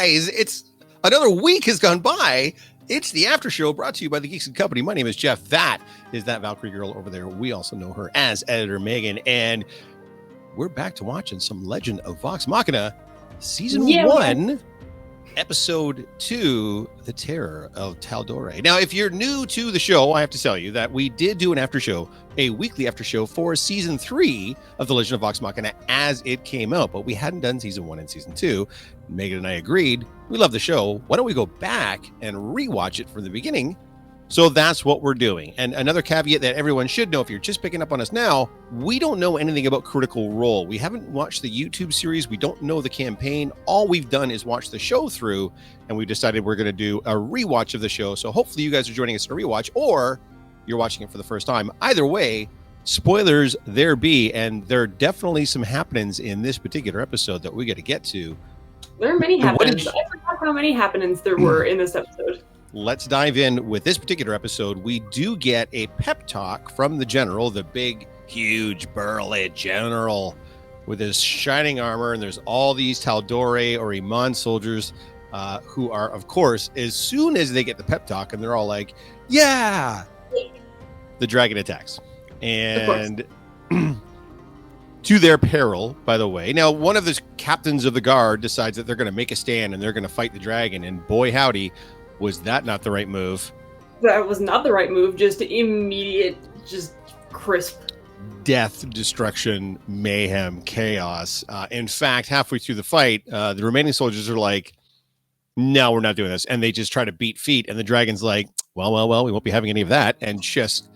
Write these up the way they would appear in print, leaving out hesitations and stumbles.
guys, it's another week has gone by. It's the after show brought to you by the Geeks and Company. My name is Jeff. That is that Valkyrie girl over there. We also know her as Editor Megan. And we're back to watching some Legend of Vox Machina, Season 1, Episode 2, The Terror of Tal'Dorei. Now, if you're new to the show, I have to tell you that we did do an after show, a weekly after show for Season 3 of The Legend of Vox Machina as it came out, but we hadn't done Season 1 and Season 2. Megan and I agreed, we love the show. Why don't we go back and rewatch it from the beginning? So that's what we're doing. And another caveat that everyone should know, if you're just picking up on us now, we don't know anything about Critical Role. We haven't watched the YouTube series. We don't know the campaign. All we've done is watch the show through, and we decided we're going to do a rewatch of the show. So hopefully you guys are joining us in a rewatch, or you're watching it for the first time. Either way, spoilers there be, and there are definitely some happenings in this particular episode that we got to get to. There are many happenings. I forgot how many happenings there were in this episode. Let's dive in with this particular episode. We do get a pep talk from the general, the big, huge, burly general with his shining armor. And there's all these Tal'Dorei or Iman soldiers who are, of course, as soon as they get the pep talk, and they're all like, yeah, the dragon attacks. And to their peril, by the way. Now, one of the captains of the guard decides that they're going to make a stand and they're going to fight the dragon. And boy, howdy, was that not the right move? That was not the right move. Just immediate, just crisp. Death, destruction, mayhem, chaos. In fact, halfway through the fight, the remaining soldiers are like, no, we're not doing this. And they just try to beat feet. And the dragon's like, well, we won't be having any of that. And just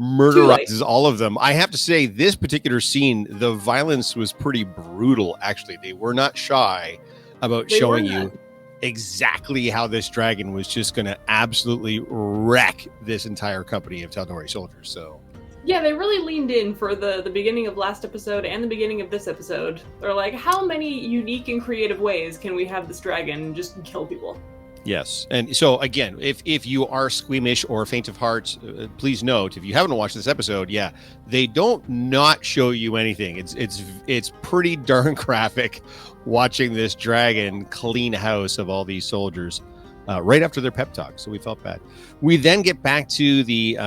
murderizes all of them. I have to say, this particular scene, the violence was pretty brutal, actually. They were not shy about showing you exactly how this dragon was just going to absolutely wreck this entire company of Tal'Dorei soldiers. So yeah, they really leaned in for the beginning of last episode and the beginning of this episode. They're like, how many unique and creative ways can we have this dragon just kill people? Yes. And so again, if you are squeamish or faint of heart, please note, if you haven't watched this episode, yeah, they don't not show you anything. It's pretty darn graphic watching this dragon clean house of all these soldiers right after their pep talk. So we felt bad. We then get back to the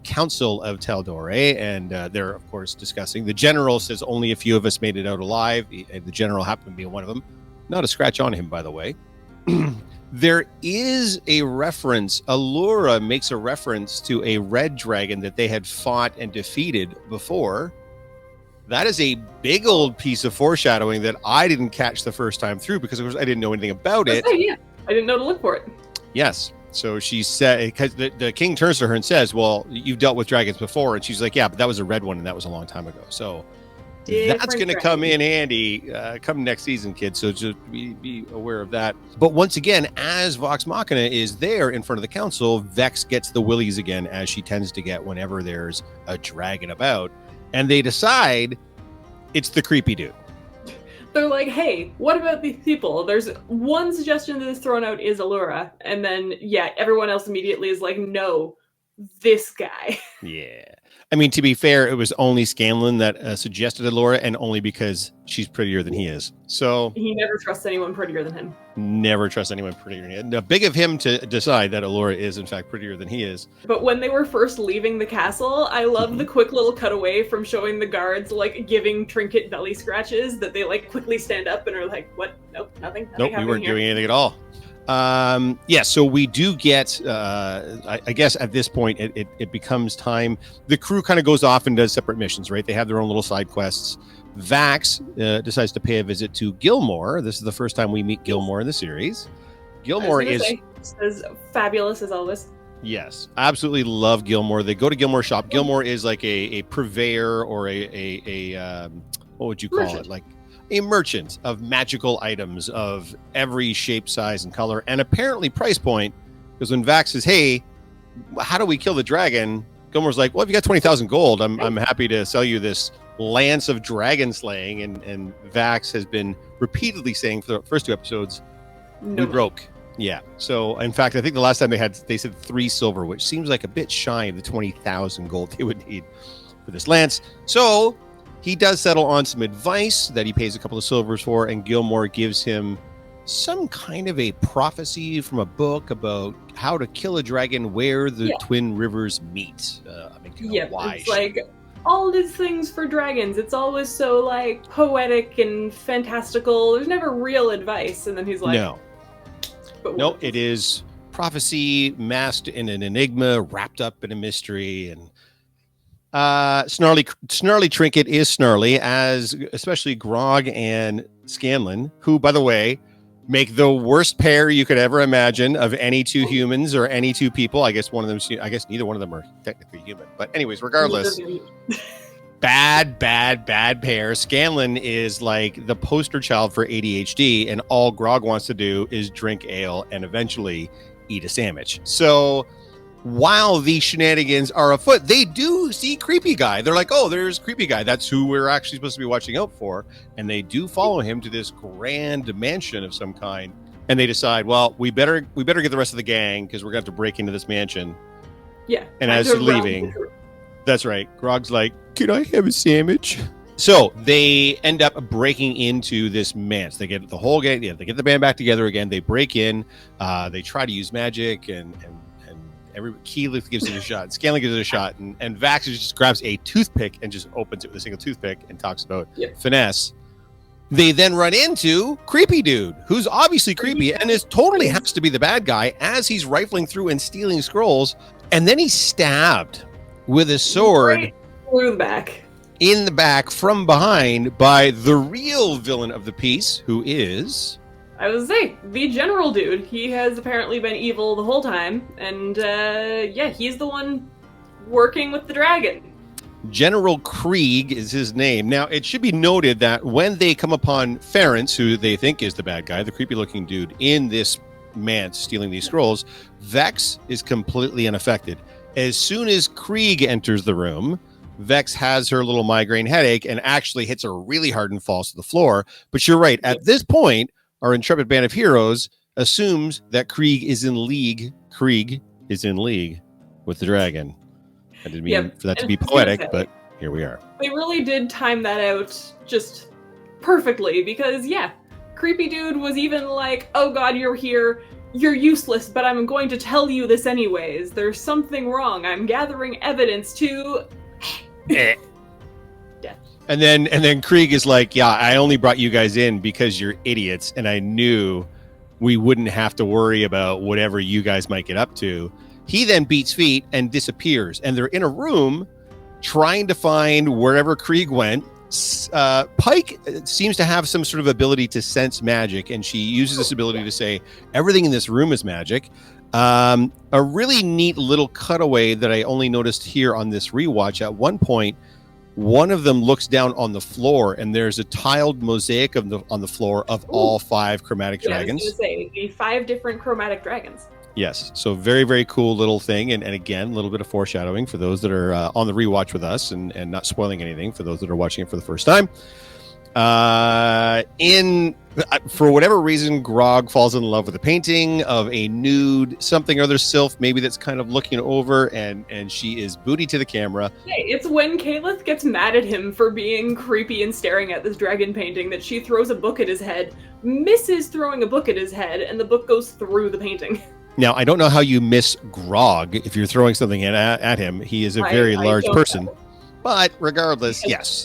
Council of Tal'Dorei, and they're, of course, discussing. The general says only a few of us made it out alive. The general happened to be one of them. Not a scratch on him, by the way. There is a reference, Allura makes a reference to a red dragon that they had fought and defeated before. That is a big old piece of foreshadowing that I didn't catch the first time through because, of course, I didn't know anything about it. Yeah, I didn't know to look for it. Yes. So she said, because the king turns to her and says, well, you've dealt with dragons before. And she's like, yeah, but that was a red one and that was a long time ago. So that's going to come in handy come next season, kids. So just be aware of that. But once again, as Vox Machina is there in front of the council, Vex gets the willies again, as she tends to get whenever there's a dragon about. And they decide it's the creepy dude. They're like, hey, what about these people? There's one suggestion that is thrown out is Allura. And then, yeah, everyone else immediately is like, no, this guy. Yeah. I mean, to be fair, it was only Scanlan that suggested Allura, and only because she's prettier than he is. So he never trusts anyone prettier than him. Never trusts anyone prettier than him. Now, big of him to decide that Allura is, in fact, prettier than he is. But when they were first leaving the castle, I love the quick little cutaway from showing the guards, like, giving Trinket belly scratches that they, like, quickly stand up and are like, what? Nope, nothing Nope, we weren't doing anything at all. Yeah, so we do get, I guess at this point, it becomes time. The crew kind of goes off and does separate missions, right? They have their own little side quests. Vax decides to pay a visit to Gilmore. This is the first time we meet Gilmore in the series. Gilmore is as fabulous as always. Yes, absolutely love Gilmore. They go to Gilmore shop. Gilmore is like a purveyor or a what would you call it? Like a merchant of magical items of every shape, size, and color, and apparently price point. Because when Vax says, hey, how do we kill the dragon? Gilmore's like, well, if you got 20,000 gold, I'm happy to sell you this lance of dragon slaying. And Vax has been repeatedly saying for the first 2 episodes, we broke. Yeah. So, in fact, I think the last time they said 3 silver, which seems like a bit shy of the 20,000 gold they would need for this lance. So he does settle on some advice that he pays a couple of silvers for, and Gilmore gives him some kind of a prophecy from a book about how to kill a dragon where the twin rivers meet. It's like all these things for dragons. It's always so like poetic and fantastical. There's never real advice. And then he's like, no, it is prophecy masked in an enigma, wrapped up in a mystery. And Snarly Trinket is snarly, as especially Grog and Scanlan, who, by the way, make the worst pair you could ever imagine of any two humans or any two people. I guess neither one of them are technically human. But anyways, regardless, bad pair. Scanlan is like the poster child for ADHD, and all Grog wants to do is drink ale and eventually eat a sandwich. So while these shenanigans are afoot, they do see Creepy Guy. They're like, oh, there's Creepy Guy. That's who we're actually supposed to be watching out for. And they do follow him to this grand mansion of some kind. And they decide, well, we better get the rest of the gang because we're going to have to break into this mansion. Yeah. And as they're leaving, that's right. Grog's like, can I have a sandwich? So they end up breaking into this manse. They get the whole gang. Yeah, they get the band back together again. They break in. They try to use magic and Keyleth gives it a shot. Scanlan gives it a shot, and Vax just grabs a toothpick and just opens it with a single toothpick and talks about finesse. They then run into Creepy Dude, who's obviously creepy and is totally has to be the bad guy as he's rifling through and stealing scrolls. And then he's stabbed with a sword right through the back. In the back from behind by the real villain of the piece, who is... I was say the general dude. He has apparently been evil the whole time, and he's the one working with the dragon. General Krieg is his name. Now, it should be noted that when they come upon Ference, who they think is the bad guy, the creepy-looking dude in this manse stealing these scrolls, Vex is completely unaffected. As soon as Krieg enters the room, Vex has her little migraine headache and actually hits her really hard and falls to the floor. But you're right. At this point, our intrepid band of heroes assumes that Krieg is in league with the dragon. I didn't mean for that to be poetic, but here we are. They really did time that out just perfectly because, Creepy Dude was even like, oh god, you're here, you're useless, but I'm going to tell you this anyways. There's something wrong. I'm gathering evidence to... Death. And then Krieg is like, yeah, I only brought you guys in because you're idiots, and I knew we wouldn't have to worry about whatever you guys might get up to. He then beats feet and disappears, and they're in a room trying to find wherever Krieg went. Pike seems to have some sort of ability to sense magic, and she uses this ability to say, everything in this room is magic. A really neat little cutaway that I only noticed here on this rewatch. At one point, one of them looks down on the floor, and there's a tiled mosaic on the floor of all 5 chromatic dragons. I was going to say, the 5 different chromatic dragons. Yes, so very, very cool little thing, and again, a little bit of foreshadowing for those that are on the rewatch with us, and not spoiling anything for those that are watching it for the first time. For whatever reason, Grog falls in love with a painting of a nude something or other sylph, maybe that's kind of looking over, and she is booty to the camera. Hey, it's when Keyleth gets mad at him for being creepy and staring at this dragon painting that she throws a book at his head, misses throwing a book at his head, and the book goes through the painting. Now, I don't know how you miss Grog if you're throwing something at him. He is a very large person. Know. But regardless, yes.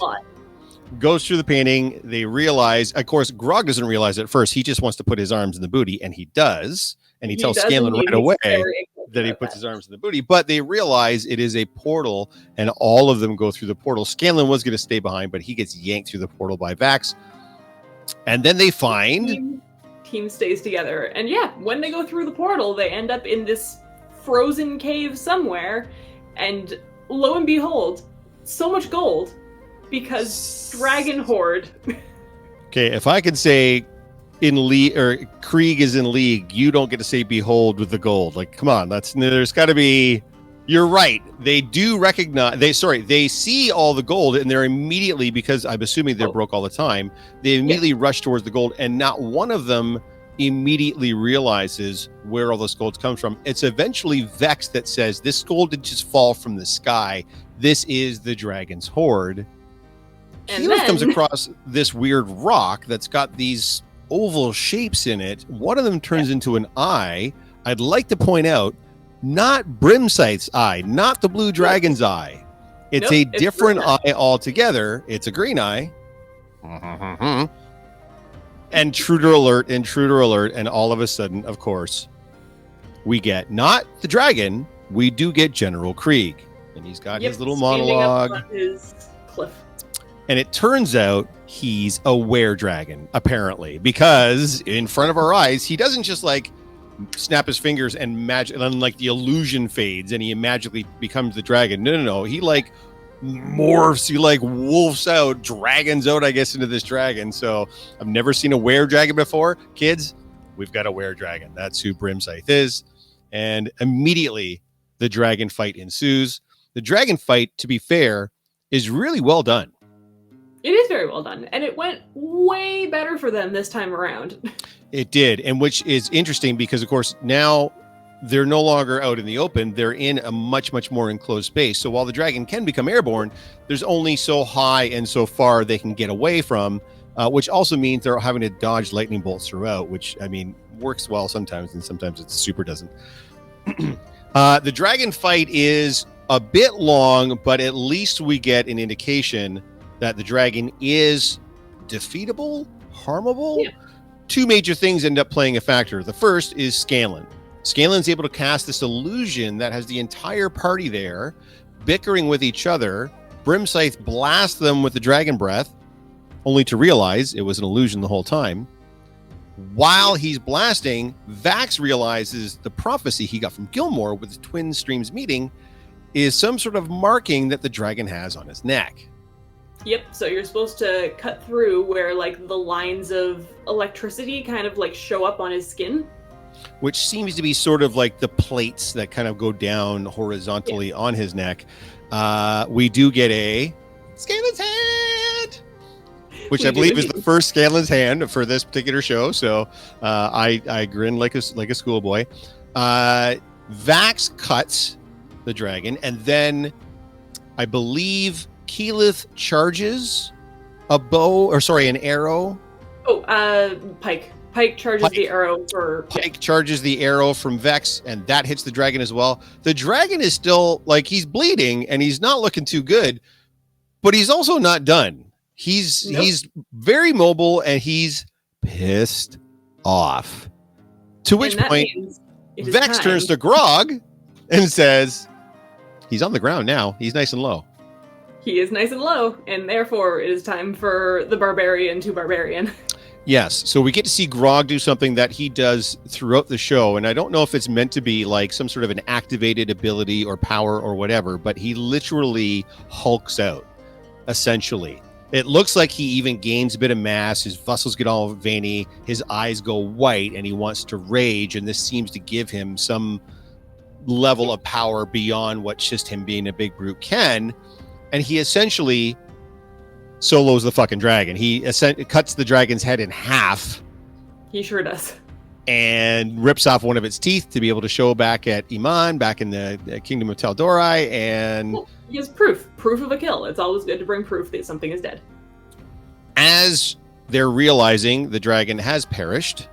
Goes through the painting. They realize, of course, Grog doesn't realize at first. He just wants to put his arms in the booty, and he does. And he tells Scanlan right away that he puts his arms in the booty. But they realize it is a portal, and all of them go through the portal. Scanlan was going to stay behind, but he gets yanked through the portal by Vax. And then they find... Team stays together. And when they go through the portal, they end up in this frozen cave somewhere. And lo and behold, so much gold. Because Dragon Horde. Okay, if I could say in league or Krieg is in league, you don't get to say behold with the gold. Like, come on, there's got to be. You're right. They do recognize. They see all the gold, and they're immediately, because I'm assuming they're broke all the time. They immediately rush towards the gold, and not one of them immediately realizes where all this gold comes from. It's eventually Vex that says this gold didn't just fall from the sky. This is the dragon's hoard. And then comes across this weird rock that's got these oval shapes in it. One of them turns into an eye. I'd like to point out, not Brimscythe's eye, not the blue dragon's eye. It's a different eye altogether. It's a green eye. And intruder alert, and all of a sudden, of course, we get not the dragon, we do get General Krieg. And he's got his little monologue. Up on his cliff. And it turns out he's a were-dragon, apparently, because in front of our eyes, he doesn't just like snap his fingers and then like the illusion fades and he magically becomes the dragon. No. He like morphs, he like wolfs out, dragons out, I guess, into this dragon. So I've never seen a were-dragon before. Kids, we've got a were-dragon. That's who Brimscythe is. And immediately the dragon fight ensues. The dragon fight, to be fair, is really well done. It is very well done, and it went way better for them this time around. It did, and which is interesting because, of course, now they're no longer out in the open. They're in a much, much more enclosed space. So while the dragon can become airborne, there's only so high and so far they can get away from, which also means they're having to dodge lightning bolts throughout, which, I mean, works well sometimes, and sometimes it super doesn't. The dragon fight is a bit long, but at least we get an indication that the dragon is defeatable, harmable. Yeah. Two major things end up playing a factor. The first is Scanlan. Scanlan's able to cast this illusion that has the entire party there, bickering with each other. Brimscythe blasts them with the dragon breath, only to realize it was an illusion the whole time. While he's blasting, Vax realizes the prophecy he got from Gilmore with the twin streams meeting is some sort of marking that the dragon has on his neck. Yep, so you're supposed to cut through where like the lines of electricity kind of like show up on his skin. Which seems to be sort of like the plates that kind of go down horizontally on his neck. We do get a Scanlan's hand, which I believe is the first Scanlan's hand for this particular show. So I grin like a schoolboy. Vax cuts the dragon, and then I believe Keyleth charges an arrow. Pike charges the arrow for... Pike charges the arrow from Vex, and that hits the dragon as well. The dragon is still, like, he's bleeding, and he's not looking too good, but he's also not done. He's very mobile, and he's pissed off. To which point, Vex turns to Grog and says, he's on the ground now. He's nice and low. He is nice and low, and therefore it is time for the barbarian to barbarian. Yes, so we get to see Grog do something that he does throughout the show, and I don't know if it's meant to be like some sort of an activated ability or power or whatever, but he literally hulks out, essentially. It looks like he even gains a bit of mass, his muscles get all veiny, his eyes go white, and he wants to rage, and this seems to give him some level of power beyond what just him being a big brute can, and he essentially solos the fucking dragon. He cuts the dragon's head in half. He sure does. And rips off one of its teeth to be able to show back at Iman, back in the kingdom of Tal'Dorei, and... Well, he has proof of a kill. It's always good to bring proof that something is dead. As they're realizing the dragon has perished,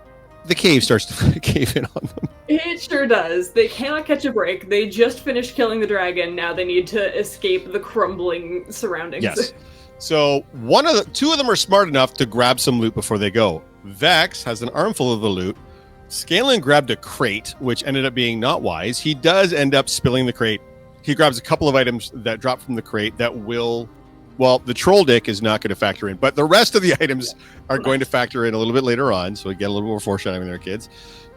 the cave starts to cave in on them. It sure does. They cannot catch a break. They just finished killing the dragon. Now they need to escape the crumbling surroundings. Yes. So two of them are smart enough to grab some loot before they go. Vex has an armful of the loot. Scanlan grabbed a crate, which ended up being not wise. He does end up spilling the crate. He grabs a couple of items that drop from the crate that will... Well, the troll dick is not going to factor in, but the rest of the items are going to factor in a little bit later on, so we get a little more foreshadowing there, kids.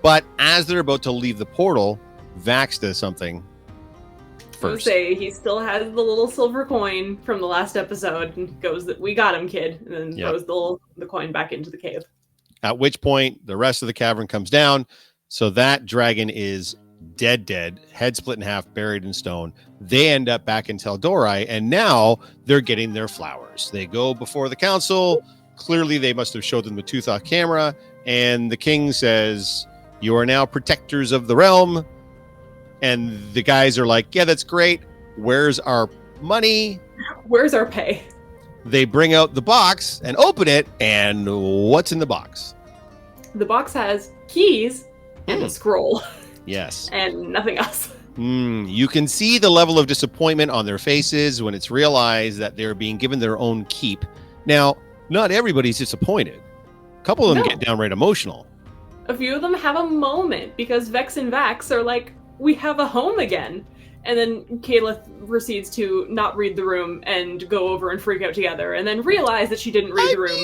But as they're about to leave the portal, Vax does something first. He still has the little silver coin from the last episode and goes, "We got him, kid," and then throws the coin back into the cave. At which point, the rest of the cavern comes down, so that dragon is dead, head split in half, buried in stone. They end up back in Tal'Dorei, and now they're getting their flowers. They go before the council. Clearly, they must have showed them the tooth off camera, and the king says, "You are now protectors of the realm." And the guys are like, "Yeah, that's great. Where's our money? Where's our pay?" They bring out the box and open it, and what's in the box? the box has keys and a scroll. Yes. And nothing else. You can see the level of disappointment on their faces when it's realized that they're being given their own keep. Now, not everybody's disappointed. A couple of them get downright emotional. A few of them have a moment because Vex and Vax are like, we have a home again. And then Kayla proceeds to not read the room and go over and freak out together and then realize that she didn't read the room.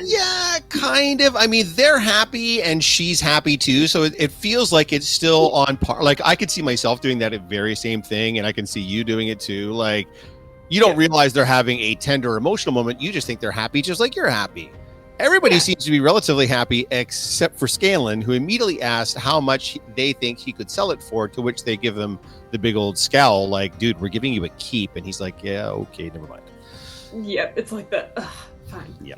Yeah, kind of. I mean, they're happy and she's happy too. So it feels like it's still on par. Like I could see myself doing that very same thing. And I can see you doing it too. Like you don't realize they're having a tender emotional moment. You just think they're happy just like you're happy. Everybody seems to be relatively happy except for Scanlan, who immediately asked how much they think he could sell it for, to which they give him the big old scowl like, dude, we're giving you a keep. And he's like, yeah, okay, never mind. Yeah, it's like that. Fine. Yeah.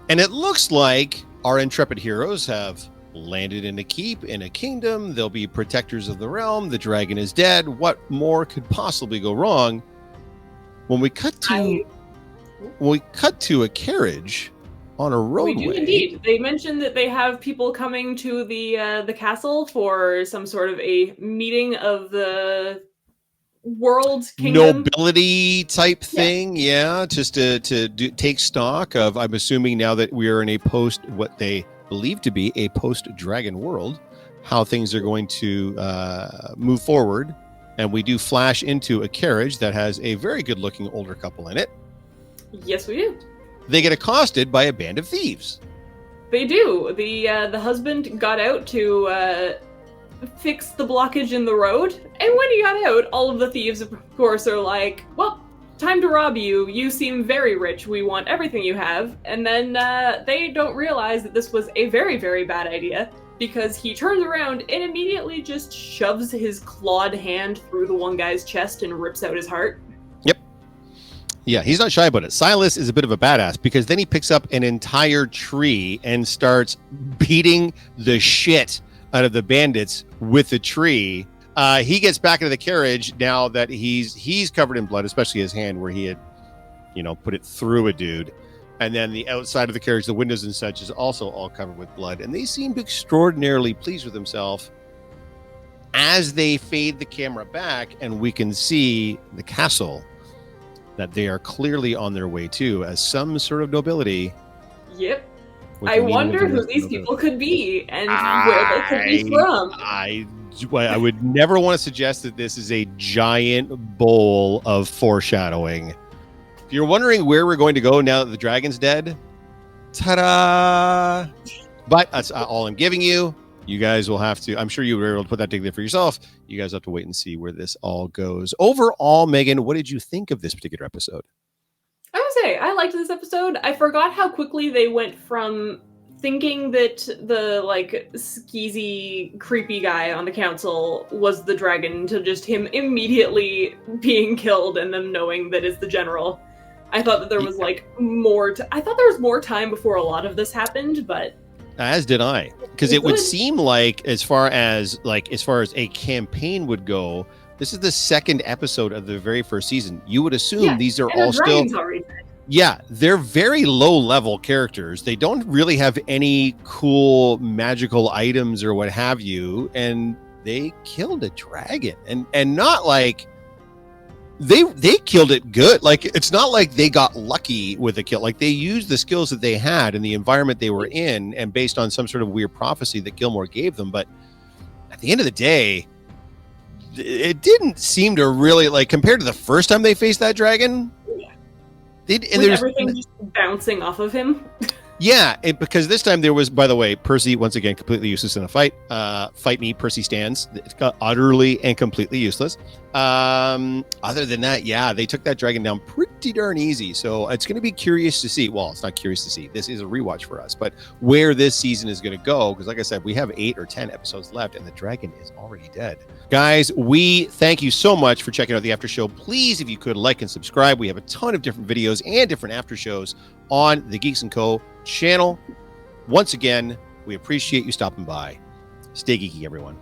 And it looks like our intrepid heroes have landed in a keep, in a kingdom. They'll be protectors of the realm. The dragon is dead. What more could possibly go wrong? When we cut to a carriage on a roadway. We do indeed. They mentioned that they have people coming to the castle for some sort of a meeting of the world kingdom nobility type thing. Yeah, just to take stock of. I'm assuming now that we are in what they believe to be a post-dragon world, how things are going to move forward. And we do flash into a carriage that has a very good-looking older couple in it. Yes, we do. They get accosted by a band of thieves. They do. The husband got out to fix the blockage in the road, and when he got out, all of the thieves, of course, are like, well, time to rob you. You seem very rich. We want everything you have. And then they don't realize that this was a very, very bad idea, because he turns around and immediately just shoves his clawed hand through the one guy's chest and rips out his heart. Yeah, he's not shy about it. Silas is a bit of a badass because then he picks up an entire tree and starts beating the shit out of the bandits with the tree. He gets back into the carriage now that he's covered in blood, especially his hand where he had, put it through a dude. And then the outside of the carriage, the windows and such, is also all covered with blood. And they seemed extraordinarily pleased with themselves as they fade the camera back and we can see the castle that they are clearly on their way to as some sort of nobility. Yep. I wonder who these people could be and where they could be from. I would never want to suggest that this is a giant bowl of foreshadowing. If you're wondering where we're going to go now that the dragon's dead, ta-da! But that's all I'm giving you. You guys will have to, I'm sure you were able to put that together for yourself. You guys have to wait and see where this all goes. Overall, Megan, what did you think of this particular episode? I would say I liked this episode. I forgot how quickly they went from thinking that the skeezy, creepy guy on the council was the dragon to just him immediately being killed and them knowing that it's the general. I thought that there was I thought there was more time before a lot of this happened, but as did I, because it would seem like as far as a campaign would go, this is the second episode of the very first season. You would assume these are all still, they're very low level characters. They don't really have any cool magical items or what have you, and they killed a dragon, and not like. They killed it good. Like, it's not like they got lucky with a kill. Like, they used the skills that they had in the environment they were in and based on some sort of weird prophecy that Gilmore gave them. But at the end of the day, it didn't seem to really, compared to the first time they faced that dragon. With everything just bouncing off of him. Yeah, because this time there was, by the way, Percy, once again, completely useless in a fight. Fight me, Percy stands. It's utterly and completely useless. Other than that, they took that dragon down pretty darn easy. So it's going to be curious to see. Well, it's not curious to see. This is a rewatch for us. But where this season is going to go, because like I said, we have 8 or 10 episodes left, and the dragon is already dead. Guys, we thank you so much for checking out the after show. Please, if you could, like and subscribe. We have a ton of different videos and different after shows on the Geeks and Co. channel. Once again, we appreciate you stopping by. Stay geeky, everyone.